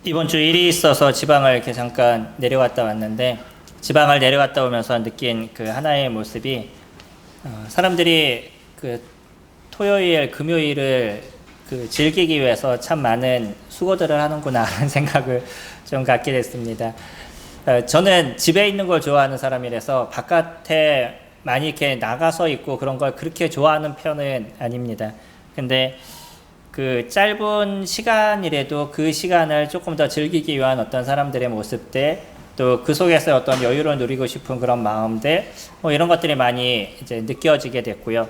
이번 주 일이 있어서 지방을 이렇게 잠깐 내려갔다 왔는데, 지방을 내려갔다 오면서 느낀 그 하나의 모습이, 사람들이 그 토요일, 금요일을 그 즐기기 위해서 참 많은 수고들을 하는구나 하는 생각을 좀 갖게 됐습니다. 저는 집에 있는 걸 좋아하는 사람이라서 바깥에 많이 이렇게 나가서 있고 그런 걸 그렇게 좋아하는 편은 아닙니다. 근데 그 짧은 시간이라도 그 시간을 조금 더 즐기기 위한 어떤 사람들의 모습들, 또 그 속에서 어떤 여유를 누리고 싶은 그런 마음들, 이런 것들이 많이 이제 느껴지게 됐고요.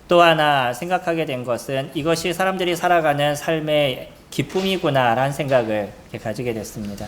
또 하나 생각하게 된 것은 이것이 사람들이 살아가는 삶의 기쁨이구나라는 생각을 가지게 됐습니다.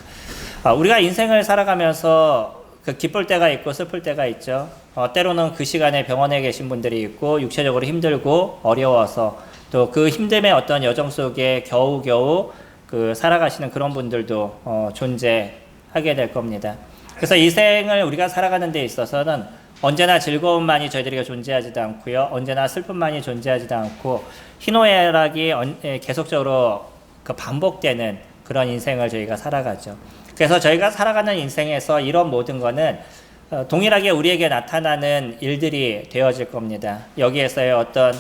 우리가 인생을 살아가면서 그 기쁠 때가 있고 슬플 때가 있죠. 때로는 그 시간에 병원에 계신 분들이 있고 육체적으로 힘들고 어려워서 또 그 힘듦의 어떤 여정 속에 겨우겨우 그 살아가시는 그런 분들도 존재하게 될 겁니다. 그래서 이 생을 우리가 살아가는 데 있어서는 언제나 즐거움만이 저희들에게 존재하지도 않고요. 언제나 슬픔만이 존재하지도 않고 희노애락이 계속적으로 그 반복되는 그런 인생을 저희가 살아가죠. 그래서 저희가 살아가는 인생에서 이런 모든 거는 동일하게 우리에게 나타나는 일들이 되어질 겁니다. 여기에서의 어떤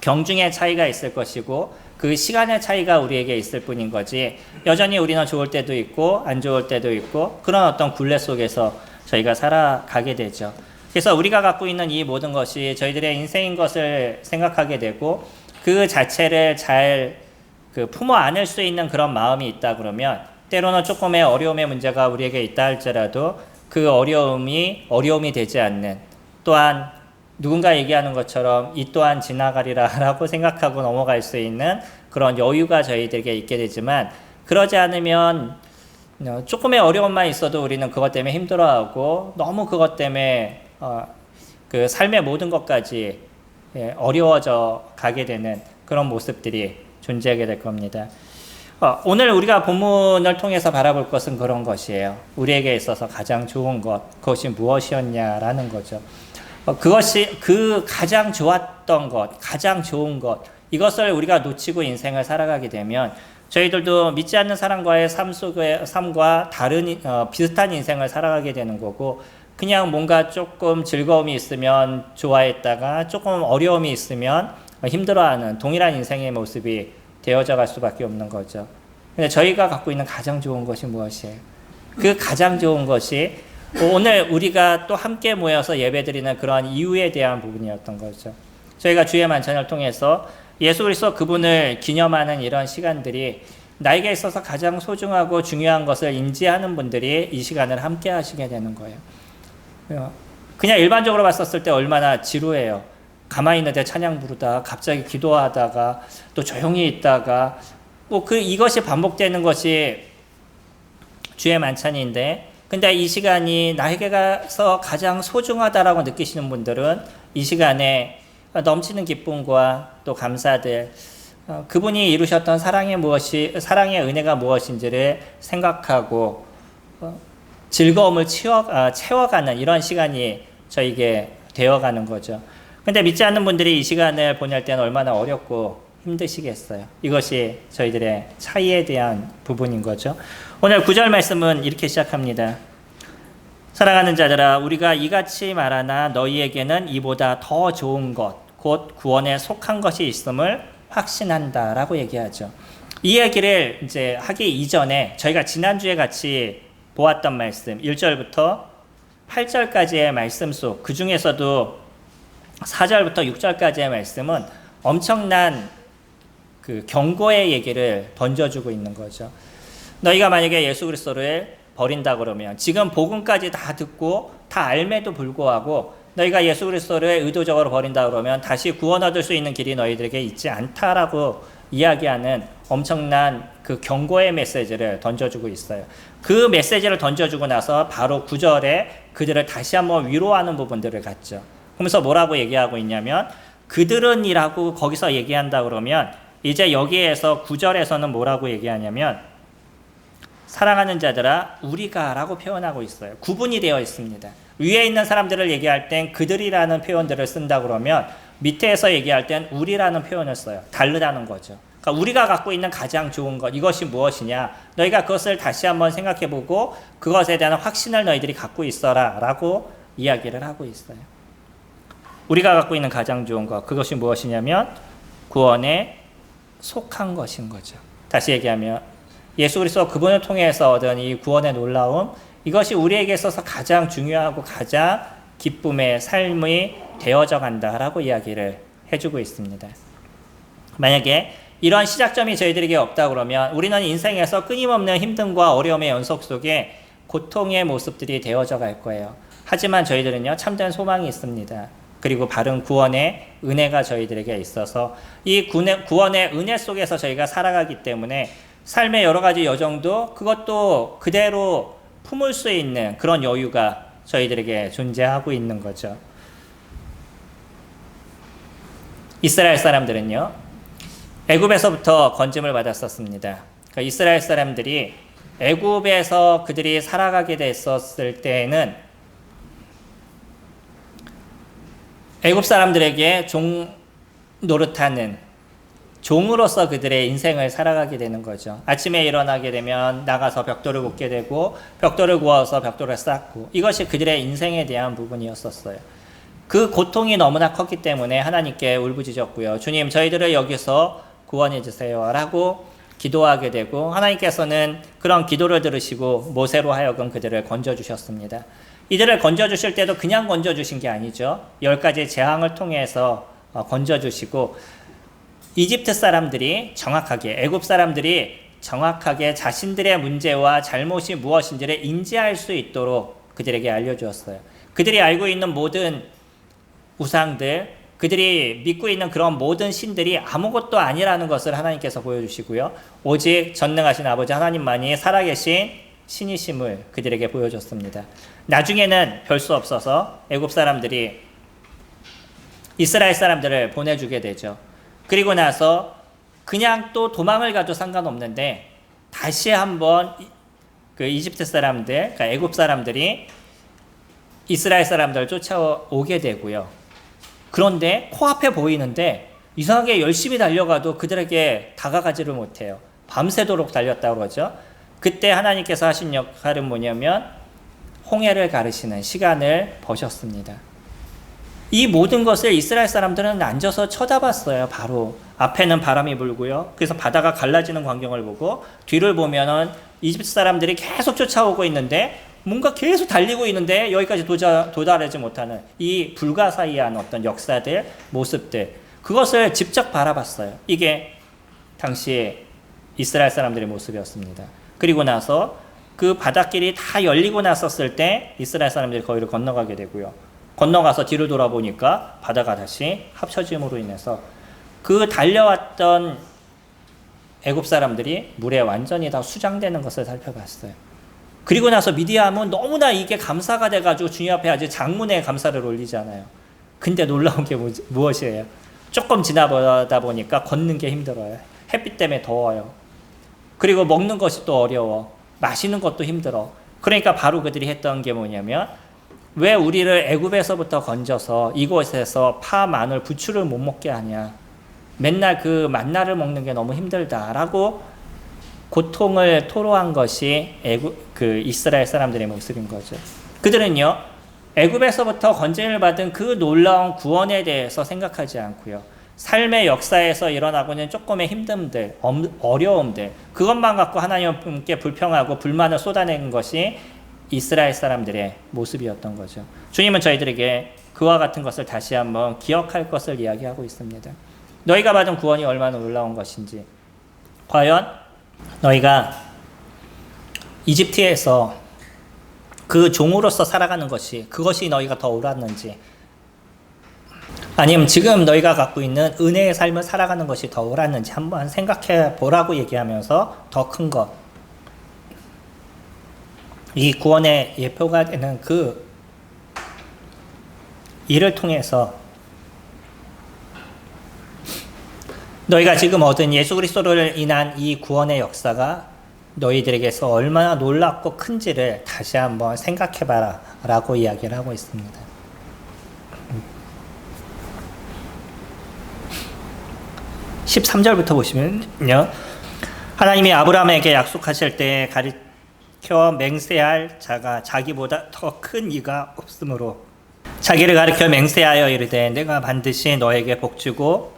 경중의 차이가 있을 것이고 그 시간의 차이가 우리에게 있을 뿐인 거지, 여전히 우리는 좋을 때도 있고 안 좋을 때도 있고 그런 어떤 굴레 속에서 저희가 살아가게 되죠. 그래서 우리가 갖고 있는 이 모든 것이 저희들의 인생인 것을 생각하게 되고 그 자체를 잘 품어 안을 수 있는 그런 마음이 있다 그러면, 때로는 조금의 어려움의 문제가 우리에게 있다 할지라도 그 어려움이 되지 않는, 또한 누군가 얘기하는 것처럼 이 또한 지나가리라 라고 생각하고 넘어갈 수 있는 그런 여유가 저희들에게 있게 되지만, 그러지 않으면 조금의 어려움만 있어도 우리는 그것 때문에 힘들어하고 너무 그것 때문에 그 삶의 모든 것까지 어려워져 가게 되는 그런 모습들이 존재하게 될 겁니다. 오늘 우리가 본문을 통해서 바라볼 것은 그런 것이에요. 우리에게 있어서 가장 좋은 것, 그것이 무엇이었냐라는 거죠. 그것이 그 가장 좋았던 것, 가장 좋은 것, 이것을 우리가 놓치고 인생을 살아가게 되면 저희들도 믿지 않는 사람과의 삶과 다른 비슷한 인생을 살아가게 되는 거고, 그냥 뭔가 조금 즐거움이 있으면 좋아했다가 조금 어려움이 있으면 힘들어하는 동일한 인생의 모습이 되어져 갈 수밖에 없는 거죠. 근데 저희가 갖고 있는 가장 좋은 것이 무엇이에요? 그 가장 좋은 것이 오늘 우리가 또 함께 모여서 예배드리는 그러한 이유에 대한 부분이었던 거죠. 저희가 주의 만찬을 통해서 예수 그리스도 그분을 기념하는 이런 시간들이 나에게 있어서 가장 소중하고 중요한 것을 인지하는 분들이 이 시간을 함께 하시게 되는 거예요. 그냥 일반적으로 봤었을 때 얼마나 지루해요. 가만히 있는데 찬양 부르다가 갑자기 기도하다가 또 조용히 있다가 이것이 반복되는 것이 주의 만찬인데, 근데 이 시간이 나에게서 가장 소중하다라고 느끼시는 분들은 이 시간에 넘치는 기쁨과 또 감사들, 그분이 이루셨던 사랑의 은혜가 무엇인지를 생각하고 즐거움을 채워가는 이런 시간이 저에게 되어가는 거죠. 근데 믿지 않는 분들이 이 시간을 보낼 때는 얼마나 어렵고 힘드시겠어요. 이것이 저희들의 차이에 대한 부분인 거죠. 오늘 9절 말씀은 이렇게 시작합니다. 사랑하는 자들아, 우리가 이같이 말하나 너희에게는 이보다 더 좋은 것, 곧 구원에 속한 것이 있음을 확신한다 라고 얘기하죠. 이 얘기를 이제 하기 이전에 저희가 지난주에 같이 보았던 말씀 1절부터 8절까지의 말씀 속, 그 중에서도 4절부터 6절까지의 말씀은 엄청난 그 경고의 얘기를 던져주고 있는 거죠. 너희가 만약에 예수 그리스도를 버린다 그러면, 지금 복음까지 다 듣고 다 알매도 불구하고 너희가 예수 그리스도를 의도적으로 버린다 그러면 다시 구원 얻을 수 있는 길이 너희들에게 있지 않다라고 이야기하는 엄청난 그 경고의 메시지를 던져주고 있어요. 그 메시지를 던져주고 나서 바로 9절에 그들을 다시 한번 위로하는 부분들을 갖죠. 그러면서 뭐라고 얘기하고 있냐면, 그들은 이라고 거기서 얘기한다 그러면 이제 여기에서 9절에서는 뭐라고 얘기하냐면, 사랑하는 자들아 우리가 라고 표현하고 있어요. 구분이 되어 있습니다. 위에 있는 사람들을 얘기할 땐 그들이라는 표현들을 쓴다 그러면 밑에서 얘기할 땐 우리라는 표현을 써요. 다르다는 거죠. 그러니까 우리가 갖고 있는 가장 좋은 것, 이것이 무엇이냐? 너희가 그것을 다시 한번 생각해보고 그것에 대한 확신을 너희들이 갖고 있어라 라고 이야기를 하고 있어요. 우리가 갖고 있는 가장 좋은 것, 그것이 무엇이냐면 구원에 속한 것인 거죠. 다시 얘기하면 예수 그리스도 그분을 통해서 얻은 이 구원의 놀라움, 이것이 우리에게 있어서 가장 중요하고 가장 기쁨의 삶이 되어져 간다라고 이야기를 해주고 있습니다. 만약에 이러한 시작점이 저희들에게 없다 그러면 우리는 인생에서 끊임없는 힘듦과 어려움의 연속 속에 고통의 모습들이 되어져 갈 거예요. 하지만 저희들은요, 참된 소망이 있습니다. 그리고 바른 구원의 은혜가 저희들에게 있어서 이 구원의 은혜 속에서 저희가 살아가기 때문에 삶의 여러 가지 여정도 그것도 그대로 품을 수 있는 그런 여유가 저희들에게 존재하고 있는 거죠. 이스라엘 사람들은요, 애굽에서부터 건짐을 받았었습니다. 그러니까 이스라엘 사람들이 애굽에서 그들이 살아가게 됐었을 때에는 애굽 사람들에게 종 노릇하는 종으로서 그들의 인생을 살아가게 되는 거죠. 아침에 일어나게 되면 나가서 벽돌을 굽게 되고 벽돌을 구워서 벽돌을 쌓고, 이것이 그들의 인생에 대한 부분이었었어요. 그 고통이 너무나 컸기 때문에 하나님께 울부짖었고요. 주님, 저희들을 여기서 구원해 주세요 라고 기도하게 되고, 하나님께서는 그런 기도를 들으시고 모세로 하여금 그들을 건져주셨습니다. 이들을 건져주실 때도 그냥 건져주신 게 아니죠. 10가지 재앙을 통해서 건져주시고, 이집트 사람들이 정확하게, 애굽 사람들이 정확하게 자신들의 문제와 잘못이 무엇인지를 인지할 수 있도록 그들에게 알려주었어요. 그들이 알고 있는 모든 우상들, 그들이 믿고 있는 그런 모든 신들이 아무것도 아니라는 것을 하나님께서 보여주시고요. 오직 전능하신 아버지 하나님만이 살아계신 신이심을 그들에게 보여줬습니다. 나중에는 별 수 없어서 애굽 사람들이 이스라엘 사람들을 보내주게 되죠. 그리고 나서 그냥 또 도망을 가도 상관없는데 다시 한번 그 이집트 사람들, 그러니까 애굽 사람들이 이스라엘 사람들을 쫓아오게 되고요. 그런데 코앞에 보이는데 이상하게 열심히 달려가도 그들에게 다가가지를 못해요. 밤새도록 달렸다고 그러죠. 그때 하나님께서 하신 역할은 뭐냐면 홍해를 가르시는 시간을 버셨습니다. 이 모든 것을 이스라엘 사람들은 앉아서 쳐다봤어요. 바로 앞에는 바람이 불고요. 그래서 바다가 갈라지는 광경을 보고, 뒤를 보면은 이집트 사람들이 계속 쫓아오고 있는데 뭔가 계속 달리고 있는데 여기까지 도달하지 못하는 이 불가사의한 어떤 역사들, 모습들, 그것을 직접 바라봤어요. 이게 당시에 이스라엘 사람들의 모습이었습니다. 그리고 나서 그 바닷길이 다 열리고 났었을 때 이스라엘 사람들이 거기를 건너가게 되고요. 건너가서 뒤를 돌아보니까 바다가 다시 합쳐짐으로 인해서 그 달려왔던 애굽 사람들이 물에 완전히 다 수장되는 것을 살펴봤어요. 그리고 나서 미디암은 너무나 이게 감사가 돼가지고 주님 앞에 아주 장문의 감사를 올리잖아요. 근데 놀라운 게 무엇이에요? 조금 지나보다 보니까 걷는 게 힘들어요. 햇빛 때문에 더워요. 그리고 먹는 것이 또 어려워. 마시는 것도 힘들어. 그러니까 바로 그들이 했던 게 뭐냐면, 왜 우리를 애굽에서부터 건져서 이곳에서 파, 마늘, 부추를 못 먹게 하냐. 맨날 그 만나를 먹는 게 너무 힘들다라고 고통을 토로한 것이 이스라엘 사람들의 모습인 거죠. 그들은요, 애굽에서부터 건짐을 받은 그 놀라운 구원에 대해서 생각하지 않고요, 삶의 역사에서 일어나고 있는 조금의 힘듦들, 어려움들, 그것만 갖고 하나님께 불평하고 불만을 쏟아내는 것이 이스라엘 사람들의 모습이었던 거죠. 주님은 저희들에게 그와 같은 것을 다시 한번 기억할 것을 이야기하고 있습니다. 너희가 받은 구원이 얼마나 놀라운 것인지, 과연 너희가 이집트에서 그 종으로서 살아가는 것이, 그것이 너희가 더 옳았는지, 아니면 지금 너희가 갖고 있는 은혜의 삶을 살아가는 것이 더 옳았는지 한번 생각해 보라고 얘기하면서 더 큰 것, 이 구원의 예표가 되는 그 일을 통해서 너희가 지금 얻은 예수 그리스도를 인한 이 구원의 역사가 너희들에게서 얼마나 놀랍고 큰지를 다시 한번 생각해봐라 라고 이야기를 하고 있습니다. 13절부터 보시면요. 하나님이 아브라함에게 약속하실 때 가르쳐 맹세할 자가 자기보다 더 큰 이가 없으므로 자기를 가르쳐 맹세하여 이르되 내가 반드시 너에게 복주고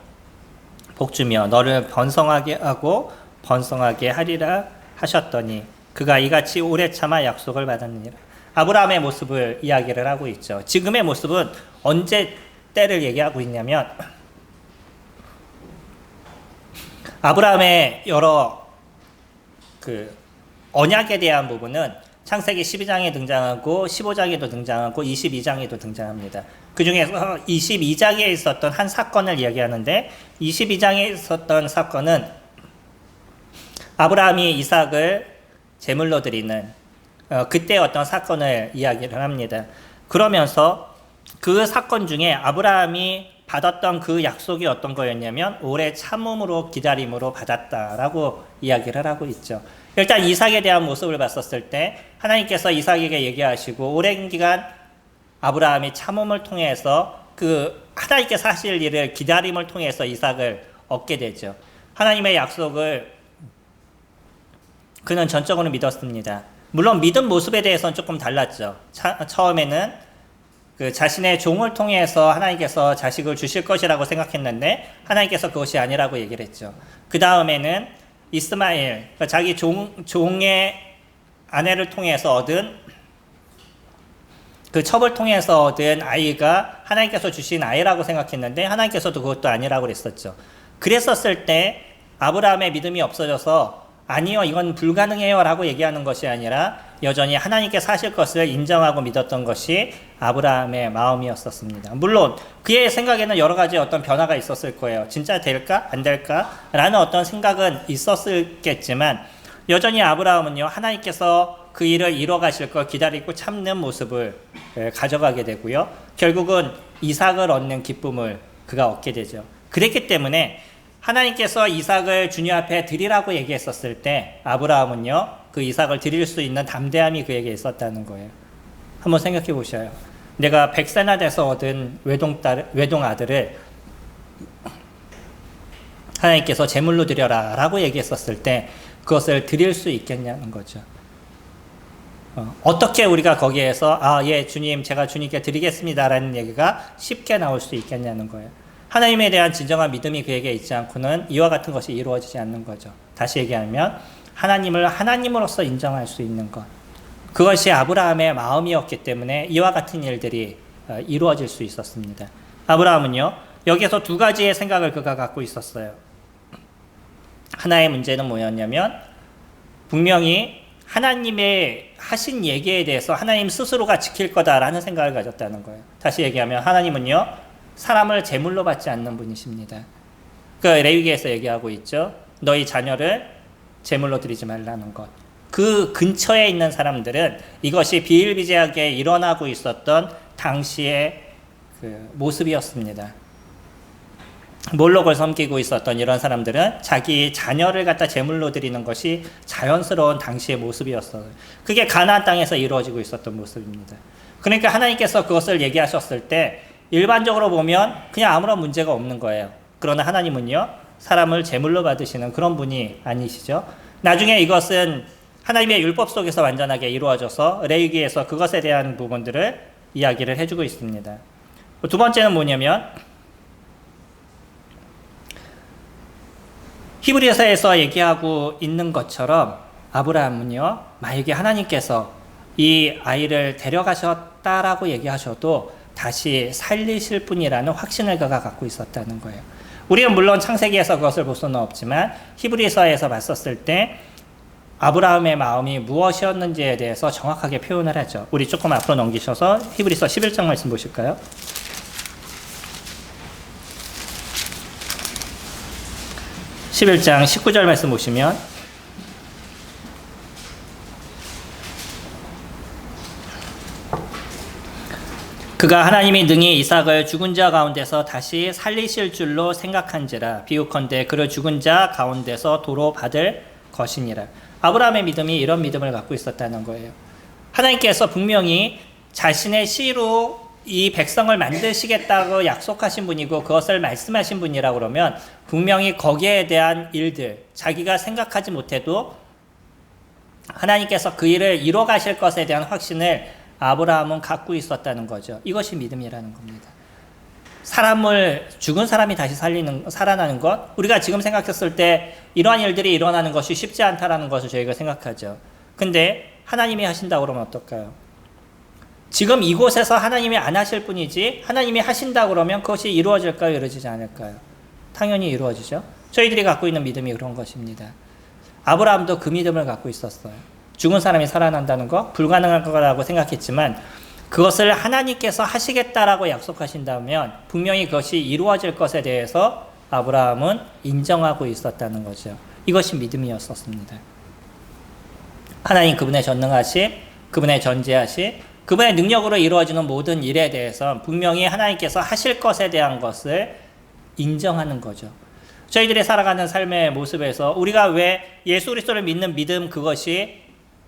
복주며 너를 번성하게 하고 번성하게 하리라 하셨더니 그가 이같이 오래 참아 약속을 받았느니라. 아브라함의 모습을 이야기를 하고 있죠. 지금의 모습은 언제 때를 얘기하고 있냐면 아브라함의 여러 언약에 대한 부분은 창세기 12장에 등장하고 15장에도 등장하고 22장에도 등장합니다. 그 중에서 22장에 있었던 한 사건을 이야기하는데 22장에 있었던 사건은 아브라함이 이삭을 제물로 드리는 그때 어떤 사건을 이야기를 합니다. 그러면서 그 사건 중에 아브라함이 받았던 그 약속이 어떤 거였냐면 오래 참음으로 기다림으로 받았다라고 이야기를 하고 있죠. 일단 이삭에 대한 모습을 봤었을 때 하나님께서 이삭에게 얘기하시고 오랜 기간 아브라함이 참음을 통해서 하나님께서 하실 일을 기다림을 통해서 이삭을 얻게 되죠. 하나님의 약속을 그는 전적으로 믿었습니다. 물론 믿은 모습에 대해서는 조금 달랐죠. 처음에는 자신의 종을 통해서 하나님께서 자식을 주실 것이라고 생각했는데 하나님께서 그것이 아니라고 얘기를 했죠. 그 다음에는 이스마엘, 자기 종의 아내를 통해서 얻은 그 첩을 통해서 얻은 아이가 하나님께서 주신 아이라고 생각했는데 하나님께서도 그것도 아니라고 그랬었죠. 그랬었을 때 아브라함의 믿음이 없어져서 아니요, 이건 불가능해요 라고 얘기하는 것이 아니라 여전히 하나님께서 하실 것을 인정하고 믿었던 것이 아브라함의 마음이었었습니다. 물론 그의 생각에는 여러 가지 어떤 변화가 있었을 거예요. 진짜 될까? 안 될까? 라는 어떤 생각은 있었겠지만 여전히 아브라함은요, 하나님께서 그 일을 이뤄 가실 걸 기다리고 참는 모습을 가져가게 되고요. 결국은 이삭을 얻는 기쁨을 그가 얻게 되죠. 그랬기 때문에 하나님께서 이삭을 주님 앞에 드리라고 얘기했었을 때 아브라함은요, 그 이삭을 드릴 수 있는 담대함이 그에게 있었다는 거예요. 한번 생각해 보셔요. 내가 100세나 돼서 얻은 외동 아들을 하나님께서 제물로 드려라 라고 얘기했었을 때 그것을 드릴 수 있겠냐는 거죠. 어떻게 우리가 거기에서 예 주님 제가 주님께 드리겠습니다 라는 얘기가 쉽게 나올 수 있겠냐는 거예요. 하나님에 대한 진정한 믿음이 그에게 있지 않고는 이와 같은 것이 이루어지지 않는 거죠. 다시 얘기하면 하나님을 하나님으로서 인정할 수 있는 것, 그것이 아브라함의 마음이었기 때문에 이와 같은 일들이 이루어질 수 있었습니다. 아브라함은요, 여기에서 두 가지의 생각을 그가 갖고 있었어요. 하나의 문제는 뭐였냐면 분명히 하나님의 하신 얘기에 대해서 하나님 스스로가 지킬 거다라는 생각을 가졌다는 거예요. 다시 얘기하면 하나님은요, 사람을 제물로 받지 않는 분이십니다. 레위기에서 얘기하고 있죠. 너희 자녀를 제물로 드리지 말라는 것. 그 근처에 있는 사람들은 이것이 비일비재하게 일어나고 있었던 당시의 모습이었습니다. 몰록을 섬기고 있었던 이런 사람들은 자기 자녀를 갖다 제물로 드리는 것이 자연스러운 당시의 모습이었어요. 그게 가나안 땅에서 이루어지고 있었던 모습입니다. 그러니까 하나님께서 그것을 얘기하셨을 때 일반적으로 보면 그냥 아무런 문제가 없는 거예요. 그러나 하나님은요, 사람을 제물로 받으시는 그런 분이 아니시죠. 나중에 이것은 하나님의 율법 속에서 완전하게 이루어져서 레위기에서 그것에 대한 부분들을 이야기를 해주고 있습니다. 두 번째는 뭐냐면 히브리서에서 얘기하고 있는 것처럼 아브라함은요, 만약에 하나님께서 이 아이를 데려가셨다라고 얘기하셔도 다시 살리실 분이라는 확신을 그가 갖고 있었다는 거예요. 우리는 물론 창세기에서 그것을 볼 수는 없지만 히브리서에서 봤었을 때 아브라함의 마음이 무엇이었는지에 대해서 정확하게 표현을 하죠. 우리 조금 앞으로 넘기셔서 히브리서 11장 말씀 보실까요? (11장) 19절 말씀 보시면 그가 하나님이 능히 이삭을 죽은 자 가운데서 다시 살리실 줄로 생각한지라 비유컨대 그를 죽은 자 가운데서 도로 받을 것이니라. 아브라함의 믿음이 이런 믿음을 갖고 있었다는 거예요. 하나님께서 분명히 자신의 씨로 이 백성을 만드시겠다고 약속하신 분이고 그것을 말씀하신 분이라고 그러면 분명히 거기에 대한 일들, 자기가 생각하지 못해도 하나님께서 그 일을 이뤄 가실 것에 대한 확신을 아브라함은 갖고 있었다는 거죠. 이것이 믿음이라는 겁니다. 죽은 사람이 다시 살아나는 것, 우리가 지금 생각했을 때 이러한 일들이 일어나는 것이 쉽지 않다라는 것을 저희가 생각하죠. 근데 하나님이 하신다고 그러면 어떨까요? 지금 이곳에서 하나님이 안 하실 뿐이지 하나님이 하신다고 그러면 그것이 이루어질까요? 이루어지지 않을까요? 당연히 이루어지죠. 저희들이 갖고 있는 믿음이 그런 것입니다. 아브라함도 그 믿음을 갖고 있었어요. 죽은 사람이 살아난다는 거 불가능할 거라고 생각했지만 그것을 하나님께서 하시겠다라고 약속하신다면 분명히 그것이 이루어질 것에 대해서 아브라함은 인정하고 있었다는 거죠. 이것이 믿음이었었습니다. 하나님 그분의 전능하심, 그분의 전지하심, 그분의 능력으로 이루어지는 모든 일에 대해서 분명히 하나님께서 하실 것에 대한 것을 인정하는 거죠. 저희들이 살아가는 삶의 모습에서 우리가 왜 예수 그리스도를 믿는 믿음 그것이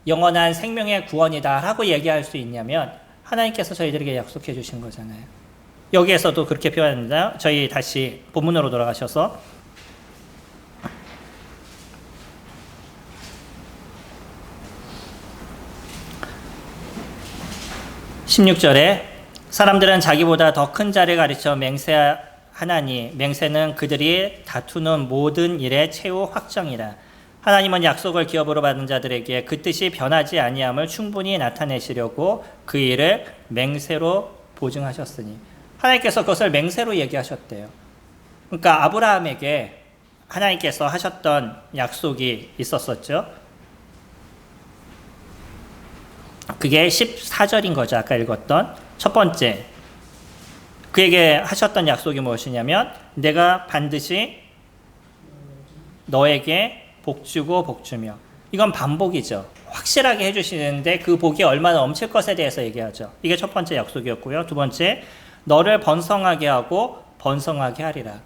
영원한 생명의 구원이다 라고 얘기할 수 있냐면 하나님께서 저희들에게 약속해 주신 거잖아요. 여기에서도 그렇게 표현합니다. 저희 다시 본문으로 돌아가셔서 16절에 사람들은 자기보다 더 큰 자를 가르쳐 맹세하나니 맹세는 그들이 다투는 모든 일의 최후 확정이라. 하나님은 약속을 기업으로 받은 자들에게 그 뜻이 변하지 아니함을 충분히 나타내시려고 그 일을 맹세로 보증하셨으니. 하나님께서 그것을 맹세로 얘기하셨대요. 그러니까 아브라함에게 하나님께서 하셨던 약속이 있었었죠. 그게 14절인 거죠. 아까 읽었던 첫 번째, 그에게 하셨던 약속이 무엇이냐면 내가 반드시 너에게 복주고 복주며. 이건 반복이죠. 확실하게 해주시는데 그 복이 얼마나 넘칠 것에 대해서 얘기하죠. 이게 첫 번째 약속이었고요. 두 번째, 너를 번성하게 하고 번성하게 하리라.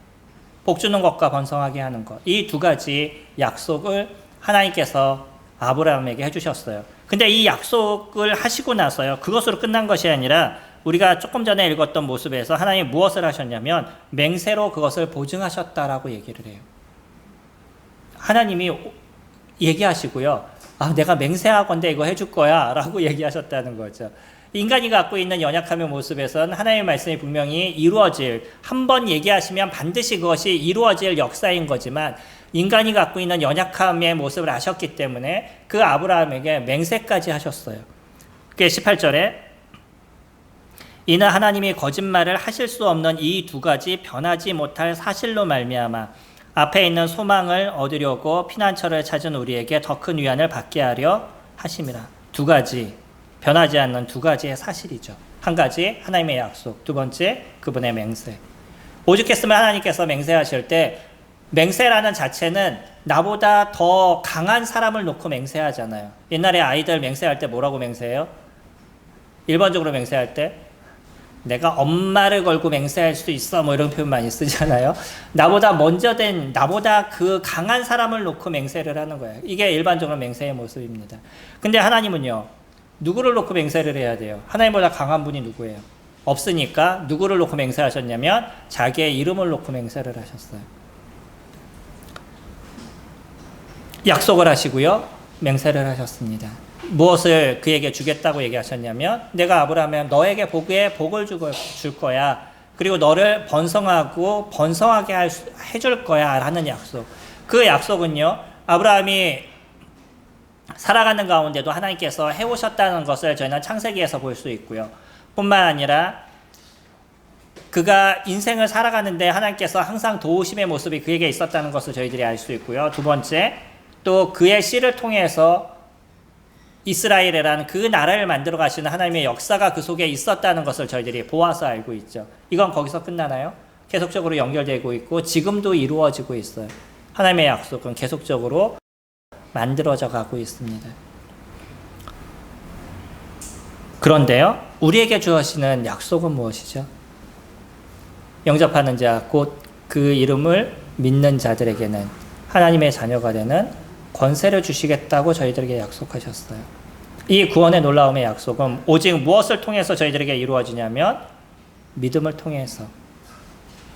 복주는 것과 번성하게 하는 것, 이 두 가지 약속을 하나님께서 아브라함에게 해주셨어요. 근데 이 약속을 하시고 나서요, 그것으로 끝난 것이 아니라 우리가 조금 전에 읽었던 모습에서 하나님이 무엇을 하셨냐면 맹세로 그것을 보증하셨다라고 얘기를 해요. 하나님이 얘기하시고요, 내가 맹세하건대 이거 해줄 거야 라고 얘기하셨다는 거죠. 인간이 갖고 있는 연약함의 모습에선 하나님의 말씀이 분명히 이루어질, 한번 얘기하시면 반드시 그것이 이루어질 역사인 거지만 인간이 갖고 있는 연약함의 모습을 아셨기 때문에 그 아브라함에게 맹세까지 하셨어요. 그게 18절에 이는 하나님이 거짓말을 하실 수 없는 이 두 가지 변하지 못할 사실로 말미암아 앞에 있는 소망을 얻으려고 피난처를 찾은 우리에게 더 큰 위안을 받게 하려 하심이라. 두 가지, 변하지 않는 두 가지의 사실이죠. 한 가지 하나님의 약속, 두 번째 그분의 맹세. 오죽했으면 하나님께서 맹세하실 때 맹세라는 자체는 나보다 더 강한 사람을 놓고 맹세하잖아요. 옛날에 아이들 맹세할 때 뭐라고 맹세해요? 일반적으로 맹세할 때 내가 엄마를 걸고 맹세할 수 있어 뭐 이런 표현 많이 쓰잖아요. 나보다 먼저 된, 나보다 그 강한 사람을 놓고 맹세를 하는 거예요. 이게 일반적으로 맹세의 모습입니다. 근데 하나님은요, 누구를 놓고 맹세를 해야 돼요? 하나님보다 강한 분이 누구예요? 없으니까 누구를 놓고 맹세하셨냐면 자기의 이름을 놓고 맹세를 하셨어요. 약속을 하시고요, 맹세를 하셨습니다. 무엇을 그에게 주겠다고 얘기하셨냐면 내가 아브라함에 너에게 복을 줄 거야. 그리고 너를 번성하고 번성하게 해줄 거야 라는 약속. 그 약속은요, 아브라함이 살아가는 가운데도 하나님께서 해오셨다는 것을 저희는 창세기에서 볼 수 있고요. 뿐만 아니라 그가 인생을 살아가는데 하나님께서 항상 도우심의 모습이 그에게 있었다는 것을 저희들이 알 수 있고요. 두 번째, 또 그의 씨를 통해서 이스라엘이라는 그 나라를 만들어 가시는 하나님의 역사가 그 속에 있었다는 것을 저희들이 보아서 알고 있죠. 이건 거기서 끝나나요? 계속적으로 연결되고 있고 지금도 이루어지고 있어요. 하나님의 약속은 계속적으로 만들어져 가고 있습니다. 그런데요, 우리에게 주시는 약속은 무엇이죠? 영접하는 자, 곧 그 이름을 믿는 자들에게는 하나님의 자녀가 되는 권세를 주시겠다고 저희들에게 약속하셨어요. 이 구원의 놀라움의 약속은 오직 무엇을 통해서 저희들에게 이루어지냐면 믿음을 통해서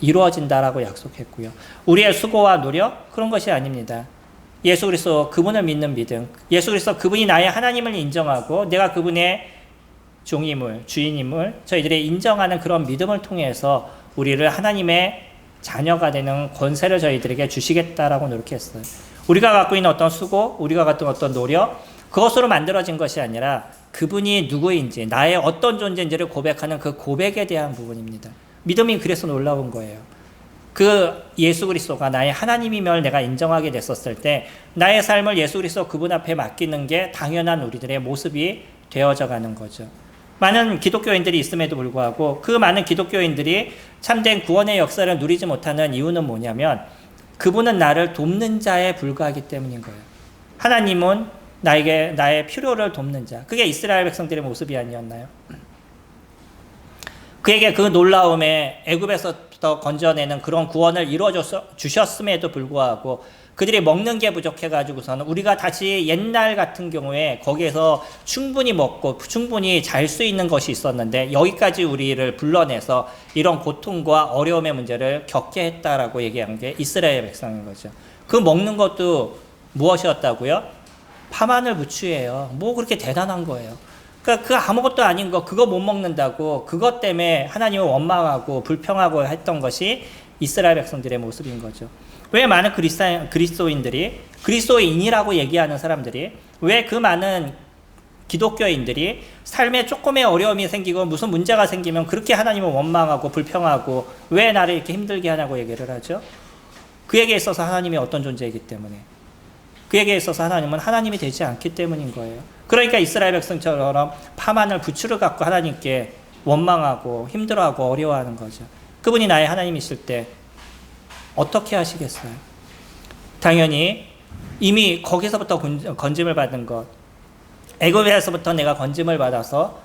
이루어진다라고 약속했고요. 우리의 수고와 노력 그런 것이 아닙니다. 예수 그리스도 그분을 믿는 믿음, 예수 그리스도 그분이 나의 하나님을 인정하고 내가 그분의 종임을, 주인임을 저희들이 인정하는 그런 믿음을 통해서 우리를 하나님의 자녀가 되는 권세를 저희들에게 주시겠다라고 노력했어요. 우리가 갖고 있는 어떤 수고, 우리가 갖고 있는 어떤 노력, 그것으로 만들어진 것이 아니라 그분이 누구인지, 나의 어떤 존재인지를 고백하는 그 고백에 대한 부분입니다. 믿음이 그래서 놀라운 거예요. 그 예수 그리스도가 나의 하나님임을 내가 인정하게 됐었을 때 나의 삶을 예수 그리스도 그분 앞에 맡기는 게 당연한 우리들의 모습이 되어져 가는 거죠. 많은 기독교인들이 있음에도 불구하고 그 많은 기독교인들이 참된 구원의 역사를 누리지 못하는 이유는 뭐냐면 그분은 나를 돕는 자에 불과하기 때문인 거예요. 하나님은 나에게 나의 필요를 돕는 자. 그게 이스라엘 백성들의 모습이 아니었나요? 그에게 그 놀라움에 애굽에서부터 건져내는 그런 구원을 이루어 주셨음에도 불구하고 그들이 먹는 게 부족해가지고서는 우리가 다시 옛날 같은 경우에 거기에서 충분히 먹고 충분히 잘 수 있는 것이 있었는데 여기까지 우리를 불러내서 이런 고통과 어려움의 문제를 겪게 했다라고 얘기한 게 이스라엘 백성인 거죠. 그 먹는 것도 무엇이었다고요? 파마늘 부추예요. 뭐 그렇게 대단한 거예요. 그러니까 그 아무것도 아닌 거 그거 못 먹는다고 그것 때문에 하나님을 원망하고 불평하고 했던 것이 이스라엘 백성들의 모습인 거죠. 왜 많은 그리스도인들이 그리스도인이라고 얘기하는 사람들이 왜 그 많은 기독교인들이 삶에 조금의 어려움이 생기고 무슨 문제가 생기면 그렇게 하나님을 원망하고 불평하고 왜 나를 이렇게 힘들게 하냐고 얘기를 하죠? 그에게 있어서 하나님이 어떤 존재이기 때문에 그에게 있어서 하나님은 하나님이 되지 않기 때문인 거예요. 그러니까 이스라엘 백성처럼 파마늘 부추를 갖고 하나님께 원망하고 힘들어하고 어려워하는 거죠. 그분이 나의 하나님이실 때 어떻게 하시겠어요? 당연히 이미 거기서부터 건짐을 받은 것, 애굽에서부터 내가 건짐을 받아서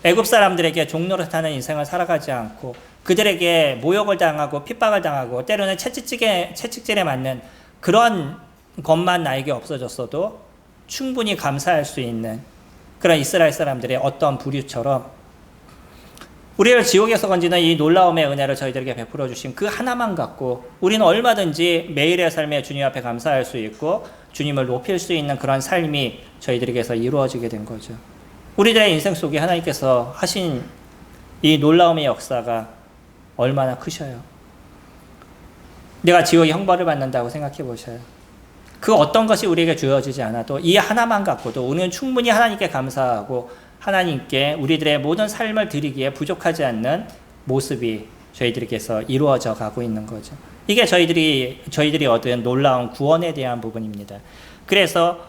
애굽 사람들에게 종노릇하는 인생을 살아가지 않고 그들에게 모욕을 당하고 핍박을 당하고 때로는 채찍질에 맞는 그런 것만 나에게 없어졌어도 충분히 감사할 수 있는 그런 이스라엘 사람들의 어떤 부류처럼 우리를 지옥에서 건지는 이 놀라움의 은혜를 저희들에게 베풀어 주신 그 하나만 갖고 우리는 얼마든지 매일의 삶에 주님 앞에 감사할 수 있고 주님을 높일 수 있는 그런 삶이 저희들에게서 이루어지게 된 거죠. 우리들의 인생 속에 하나님께서 하신 이 놀라움의 역사가 얼마나 크셔요. 내가 지옥의 형벌을 받는다고 생각해 보셔요. 그 어떤 것이 우리에게 주어지지 않아도 이 하나만 갖고도 우리는 충분히 하나님께 감사하고 하나님께 우리들의 모든 삶을 드리기에 부족하지 않는 모습이 저희들에게서 이루어져 가고 있는 거죠. 이게 저희들이 얻은 놀라운 구원에 대한 부분입니다. 그래서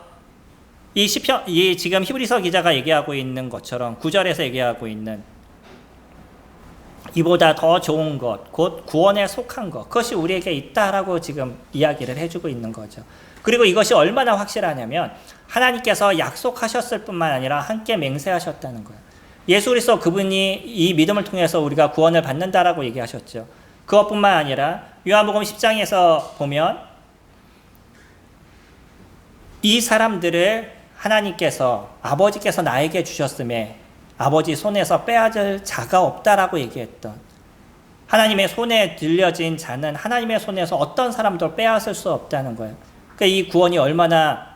이 지금 히브리서 기자가 얘기하고 있는 것처럼 9절에서 얘기하고 있는 이보다 더 좋은 것, 곧 구원에 속한 것, 그것이 우리에게 있다라고 지금 이야기를 해주고 있는 거죠. 그리고 이것이 얼마나 확실하냐면 하나님께서 약속하셨을 뿐만 아니라 함께 맹세하셨다는 거예요. 예수 그리스도 그분이 이 믿음을 통해서 우리가 구원을 받는다라고 얘기하셨죠. 그것뿐만 아니라 요한복음 10장에서 보면 이 사람들을 하나님께서 아버지께서 나에게 주셨음에 아버지 손에서 빼앗을 자가 없다라고 얘기했던 하나님의 손에 들려진 자는 하나님의 손에서 어떤 사람도 빼앗을 수 없다는 거예요. 그러니까 이 구원이 얼마나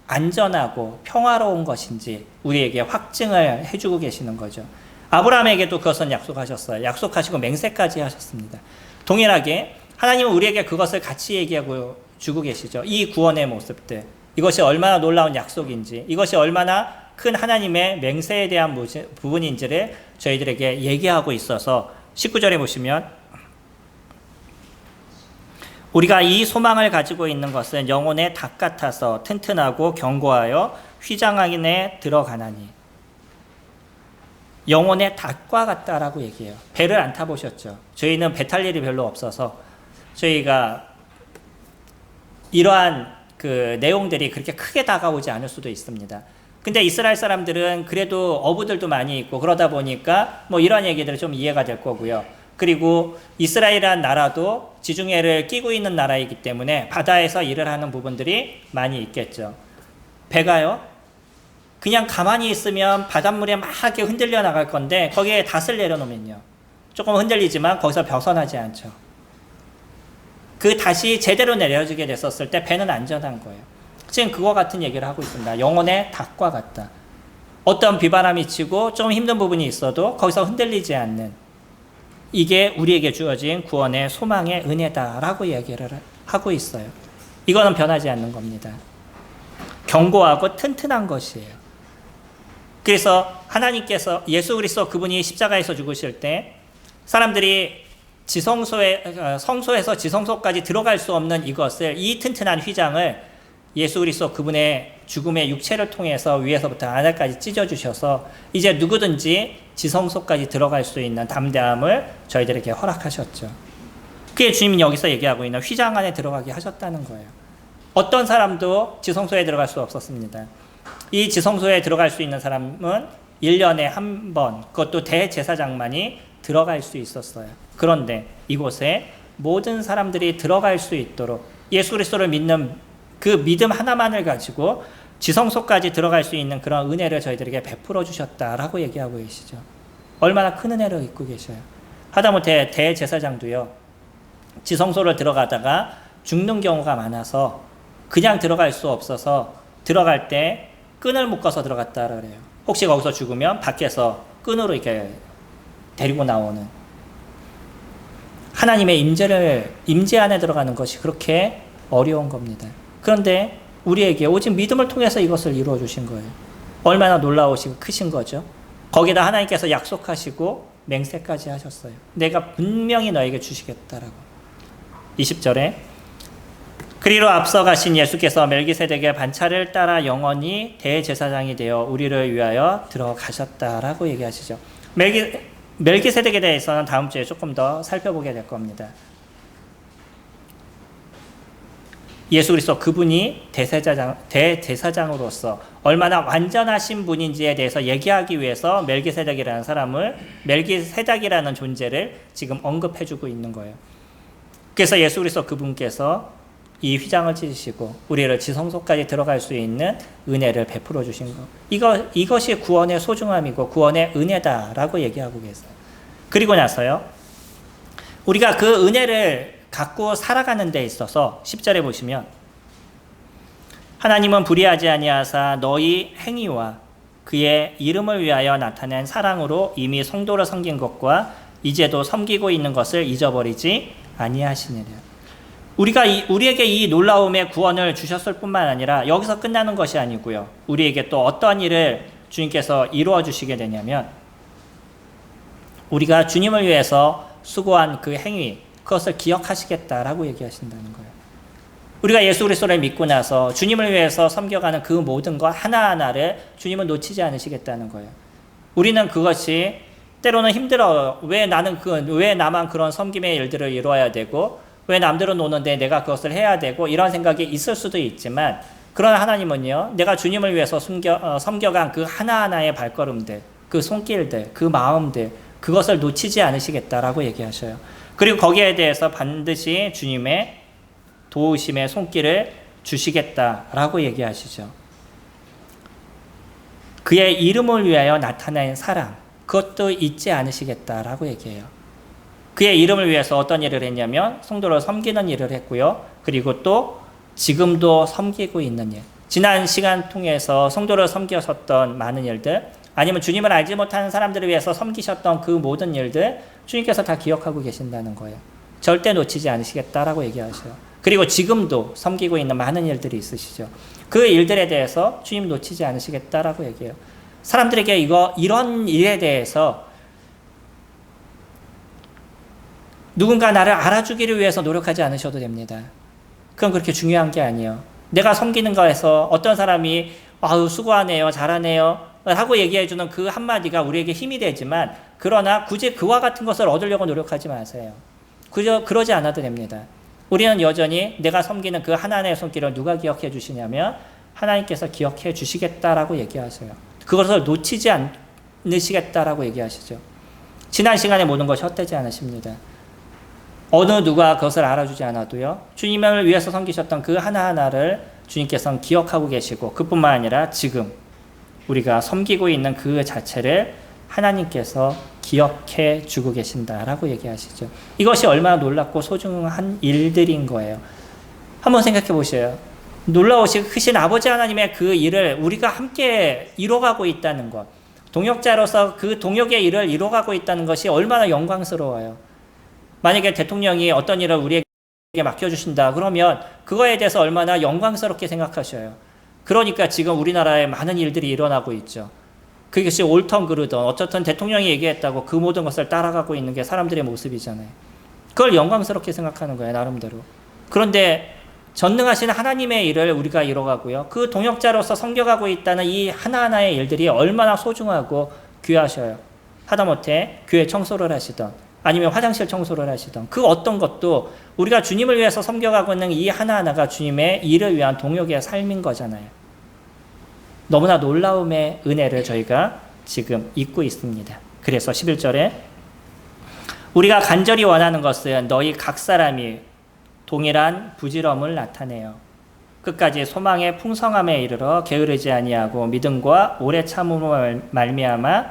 안전하고 평화로운 것인지 우리에게 확증을 해주고 계시는 거죠. 아브라함에게도 그것은 약속하셨어요. 약속하시고 맹세까지 하셨습니다. 동일하게 하나님은 우리에게 그것을 같이 얘기하고 주고 계시죠. 이 구원의 모습들, 이것이 얼마나 놀라운 약속인지, 이것이 얼마나 큰 하나님의 맹세에 대한 부분인지를 저희들에게 얘기하고 있어서 19절에 보시면 우리가 이 소망을 가지고 있는 것은 영혼의 닭 같아서 튼튼하고 견고하여 휘장 안에 들어가나니. 영혼의 닭과 같다라고 얘기해요. 배를 안 타보셨죠? 저희는 배 탈 일이 별로 없어서 저희가 이러한 그 내용들이 그렇게 크게 다가오지 않을 수도 있습니다. 근데 이스라엘 사람들은 그래도 어부들도 많이 있고 그러다 보니까 뭐 이런 얘기들이 좀 이해가 될 거고요. 그리고 이스라엘이라는 나라도 지중해를 끼고 있는 나라이기 때문에 바다에서 일을 하는 부분들이 많이 있겠죠. 배가요, 그냥 가만히 있으면 바닷물에 막 이렇게 흔들려 나갈 건데 거기에 닷을 내려놓으면요, 조금 흔들리지만 거기서 벗어나지 않죠. 그 다시 제대로 내려지게 됐었을 때 배는 안전한 거예요. 지금 그와 같은 얘기를 하고 있습니다. 영혼의 닭과 같다. 어떤 비바람이 치고 좀 힘든 부분이 있어도 거기서 흔들리지 않는, 이게 우리에게 주어진 구원의 소망의 은혜다라고 얘기를 하고 있어요. 이거는 변하지 않는 겁니다. 견고하고 튼튼한 것이에요. 그래서 하나님께서 예수 그리스도 그분이 십자가에서 죽으실 때 사람들이 성소에서 지성소까지 들어갈 수 없는 이것을, 이 튼튼한 휘장을 예수 그리스도 그분의 죽음의 육체를 통해서 위에서부터 아래까지 찢어주셔서 이제 누구든지 지성소까지 들어갈 수 있는 담대함을 저희들에게 허락하셨죠. 그게 주님이 여기서 얘기하고 있는 휘장 안에 들어가게 하셨다는 거예요. 어떤 사람도 지성소에 들어갈 수 없었습니다. 이 지성소에 들어갈 수 있는 사람은 1년에 한 번, 그것도 대제사장만이 들어갈 수 있었어요. 그런데 이곳에 모든 사람들이 들어갈 수 있도록 예수 그리스도를 믿는 그 믿음 하나만을 가지고 지성소까지 들어갈 수 있는 그런 은혜를 저희들에게 베풀어 주셨다라고 얘기하고 계시죠. 얼마나 큰 은혜를 입고 계셔요. 하다못해 대제사장도요, 지성소를 들어가다가 죽는 경우가 많아서 그냥 들어갈 수 없어서 들어갈 때 끈을 묶어서 들어갔다 그래요. 혹시 거기서 죽으면 밖에서 끈으로 이렇게 데리고 나오는, 하나님의 임재 안에 들어가는 것이 그렇게 어려운 겁니다. 그런데 우리에게 오직 믿음을 통해서 이것을 이루어 주신 거예요. 얼마나 놀라우시고 크신 거죠. 거기다 하나님께서 약속하시고 맹세까지 하셨어요. 내가 분명히 너에게 주시겠다라고. 20절에 그리로 앞서 가신 예수께서 멜기세덱의 반차를 따라 영원히 대제사장이 되어 우리를 위하여 들어가셨다라고 얘기하시죠. 멜기세덱에 대해서는 다음 주에 조금 더 살펴보게 될 겁니다. 예수 그리스도 그분이 대제사장으로서 얼마나 완전하신 분인지에 대해서 얘기하기 위해서 멜기세덱이라는 사람을, 멜기세덱이라는 존재를 지금 언급해주고 있는 거예요. 그래서 예수 그리스도 그분께서 이 휘장을 찢으시고 우리를 지성소까지 들어갈 수 있는 은혜를 베풀어 주신 것, 이것이 구원의 소중함이고 구원의 은혜다라고 얘기하고 계세요. 그리고 나서요, 우리가 그 은혜를 갖고 살아가는 데 있어서 10절에 보시면 하나님은 불의하지 아니하사 너희 행위와 그의 이름을 위하여 나타낸 사랑으로 이미 성도를 섬긴 것과 이제도 섬기고 있는 것을 잊어버리지 아니하시니라. 우리에게 이 놀라움의 구원을 주셨을 뿐만 아니라 여기서 끝나는 것이 아니고요. 우리에게 또 어떤 일을 주님께서 이루어 주시게 되냐면, 우리가 주님을 위해서 수고한 그 행위, 그것을 기억하시겠다라고 얘기하신다는 거예요. 우리가 예수 그리스도를 믿고 나서 주님을 위해서 섬겨가는 그 모든 것 하나하나를 주님은 놓치지 않으시겠다는 거예요. 우리는 그것이 때로는 힘들어요. 왜 나만 그런 섬김의 일들을 이루어야 되고, 왜 남들은 노는데 내가 그것을 해야 되고, 이런 생각이 있을 수도 있지만, 그러나 하나님은요, 내가 주님을 위해서 섬겨간 그 하나하나의 발걸음들, 그 손길들, 그 마음들, 그것을 놓치지 않으시겠다라고 얘기하셔요. 그리고 거기에 대해서 반드시 주님의 도우심의 손길을 주시겠다라고 얘기하시죠. 그의 이름을 위하여 나타낸 사랑, 그것도 잊지 않으시겠다라고 얘기해요. 그의 이름을 위해서 어떤 일을 했냐면 성도를 섬기는 일을 했고요. 그리고 또 지금도 섬기고 있는 일. 지난 시간 통해서 성도를 섬기셨던 많은 일들, 아니면 주님을 알지 못하는 사람들을 위해서 섬기셨던 그 모든 일들, 주님께서 다 기억하고 계신다는 거예요. 절대 놓치지 않으시겠다라고 얘기하셔요. 그리고 지금도 섬기고 있는 많은 일들이 있으시죠. 그 일들에 대해서 주님 놓치지 않으시겠다라고 얘기해요. 사람들에게 이런 일에 대해서 누군가 나를 알아주기를 위해서 노력하지 않으셔도 됩니다. 그건 그렇게 중요한 게 아니에요. 내가 섬기는 거에서 어떤 사람이 아유 수고하네요, 잘하네요 하고 얘기해주는 그 한마디가 우리에게 힘이 되지만, 그러나 굳이 그와 같은 것을 얻으려고 노력하지 마세요. 그러지 않아도 됩니다. 우리는 여전히 내가 섬기는 그 하나님의 손길을 누가 기억해 주시냐면 하나님께서 기억해 주시겠다라고 얘기하세요. 그것을 놓치지 않으시겠다라고 얘기하시죠. 지난 시간에 모든 것이 헛되지 않으십니다. 어느 누가 그것을 알아주지 않아도요, 주님을 위해서 섬기셨던 그 하나하나를 주님께서는 기억하고 계시고, 그뿐만 아니라 지금 우리가 섬기고 있는 그 자체를 하나님께서 기억해 주고 계신다라고 얘기하시죠. 이것이 얼마나 놀랍고 소중한 일들인 거예요. 한번 생각해 보세요. 놀라우시고 크신 아버지 하나님의 그 일을 우리가 함께 이뤄가고 있다는 것. 동역자로서 그 동역의 일을 이뤄가고 있다는 것이 얼마나 영광스러워요. 만약에 대통령이 어떤 일을 우리에게 맡겨주신다 그러면 그거에 대해서 얼마나 영광스럽게 생각하셔요. 그러니까 지금 우리나라에 많은 일들이 일어나고 있죠. 그것이 옳던 그르던 어쨌든 대통령이 얘기했다고 그 모든 것을 따라가고 있는 게 사람들의 모습이잖아요. 그걸 영광스럽게 생각하는 거예요, 나름대로. 그런데 전능하신 하나님의 일을 우리가 이뤄가고요. 그 동역자로서 섬겨가고 있다는 이 하나하나의 일들이 얼마나 소중하고 귀하셔요. 하다못해 교회 청소를 하시던 아니면 화장실 청소를 하시던 그 어떤 것도 우리가 주님을 위해서 섬겨가고 있는 이 하나하나가 주님의 일을 위한 동역의 삶인 거잖아요. 너무나 놀라움의 은혜를 저희가 지금 잊고 있습니다. 그래서 11절에 우리가 간절히 원하는 것은 너희 각 사람이 동일한 부지런함을 나타내요. 끝까지 소망의 풍성함에 이르러 게으르지 아니하고 믿음과 오래 참음으로 말미암아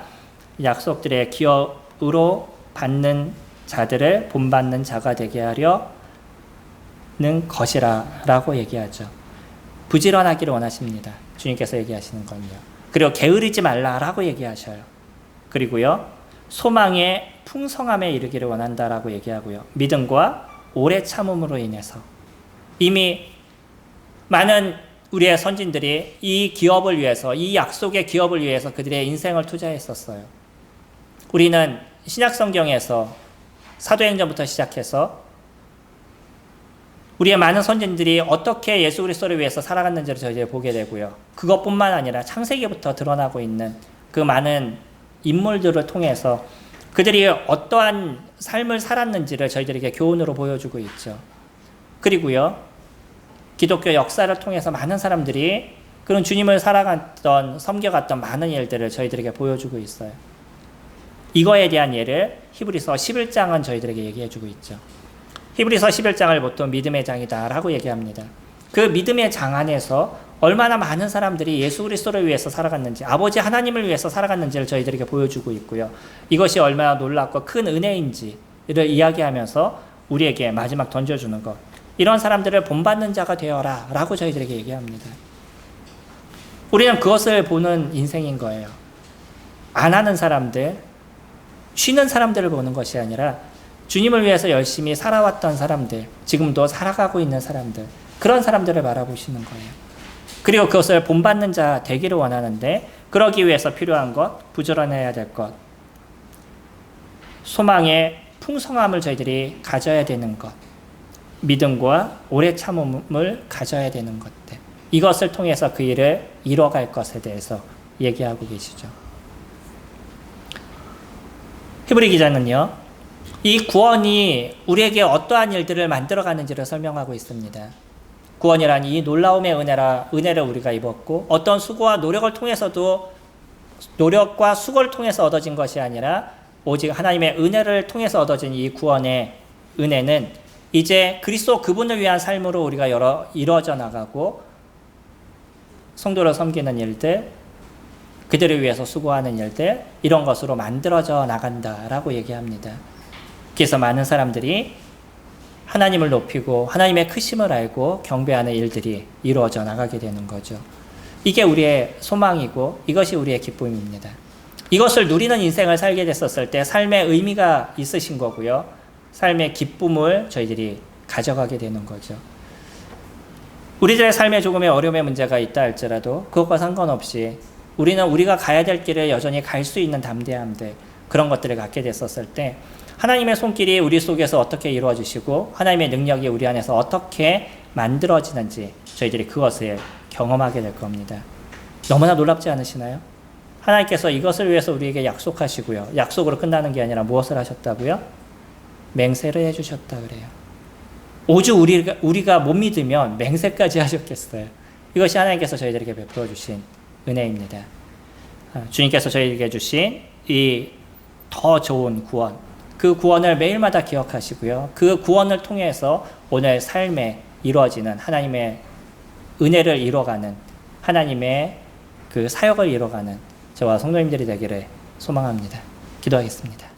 약속들의 기업으로 받는 자들을 본받는 자가 되게 하려는 것이라 라고 얘기하죠. 부지런하기를 원하십니다. 주님께서 얘기하시는 건요. 그리고 게으르지 말라라고 얘기하셔요. 그리고요. 소망의 풍성함에 이르기를 원한다라고 얘기하고요. 믿음과 오래 참음으로 인해서 이미 많은 우리의 선진들이 이 기업을 위해서 이 약속의 기업을 위해서 그들의 인생을 투자했었어요. 우리는 신약성경에서 사도행전부터 시작해서 우리의 많은 선진들이 어떻게 예수 그리스도를 위해서 살아갔는지를 저희가 보게 되고요. 그것뿐만 아니라 창세기부터 드러나고 있는 그 많은 인물들을 통해서 그들이 어떠한 삶을 살았는지를 저희들에게 교훈으로 보여주고 있죠. 그리고요. 기독교 역사를 통해서 많은 사람들이 그런 주님을 살아갔던, 섬겨갔던 많은 일들을 저희들에게 보여주고 있어요. 이거에 대한 예를 히브리서 11장은 저희들에게 얘기해주고 있죠. 히브리서 11장을 보통 믿음의 장이다 라고 얘기합니다. 그 믿음의 장 안에서 얼마나 많은 사람들이 예수 그리스도를 위해서 살아갔는지, 아버지 하나님을 위해서 살아갔는지를 저희들에게 보여주고 있고요. 이것이 얼마나 놀랍고 큰 은혜인지를 이야기하면서 우리에게 마지막 던져주는 것. 이런 사람들을 본받는 자가 되어라 라고 저희들에게 얘기합니다. 우리는 그것을 보는 인생인 거예요. 안 하는 사람들, 쉬는 사람들을 보는 것이 아니라 주님을 위해서 열심히 살아왔던 사람들, 지금도 살아가고 있는 사람들, 그런 사람들을 바라보시는 거예요. 그리고 그것을 본받는 자 되기를 원하는데 그러기 위해서 필요한 것, 부지런해야 될 것, 소망의 풍성함을 저희들이 가져야 되는 것, 믿음과 오래 참음을 가져야 되는 것들, 이것을 통해서 그 일을 이뤄갈 것에 대해서 얘기하고 계시죠. 히브리 기자는요, 이 구원이 우리에게 어떠한 일들을 만들어가는지를 설명하고 있습니다. 구원이란 이 놀라움의 은혜를 우리가 입었고 어떤 수고와 노력을 통해서도 노력과 수고를 통해서 얻어진 것이 아니라 오직 하나님의 은혜를 통해서 얻어진 이 구원의 은혜는 이제 그리스도 그분을 위한 삶으로 우리가 이루어져 나가고 성도를 섬기는 일들, 그들을 위해서 수고하는 일들, 이런 것으로 만들어져 나간다라고 얘기합니다. 그래서 많은 사람들이 하나님을 높이고 하나님의 크심을 알고 경배하는 일들이 이루어져 나가게 되는 거죠. 이게 우리의 소망이고 이것이 우리의 기쁨입니다. 이것을 누리는 인생을 살게 됐었을 때 삶의 의미가 있으신 거고요. 삶의 기쁨을 저희들이 가져가게 되는 거죠. 우리들의 삶에 조금의 어려움의 문제가 있다 할지라도 그것과 상관없이 우리는 우리가 가야 될 길을 여전히 갈 수 있는 담대함들, 그런 것들을 갖게 됐었을 때 하나님의 손길이 우리 속에서 어떻게 이루어지시고 하나님의 능력이 우리 안에서 어떻게 만들어지는지 저희들이 그것을 경험하게 될 겁니다. 너무나 놀랍지 않으시나요? 하나님께서 이것을 위해서 우리에게 약속하시고요. 약속으로 끝나는 게 아니라 무엇을 하셨다고요? 맹세를 해주셨다 그래요. 오죽 우리가 못 믿으면 맹세까지 하셨겠어요. 이것이 하나님께서 저희들에게 베풀어 주신 은혜입니다. 주님께서 저희에게 주신 이 더 좋은 구원, 그 구원을 매일마다 기억하시고요. 그 구원을 통해서 오늘 삶에 이루어지는 하나님의 은혜를 이뤄가는 하나님의 그 사역을 이뤄가는 저와 성도님들이 되기를 소망합니다. 기도하겠습니다.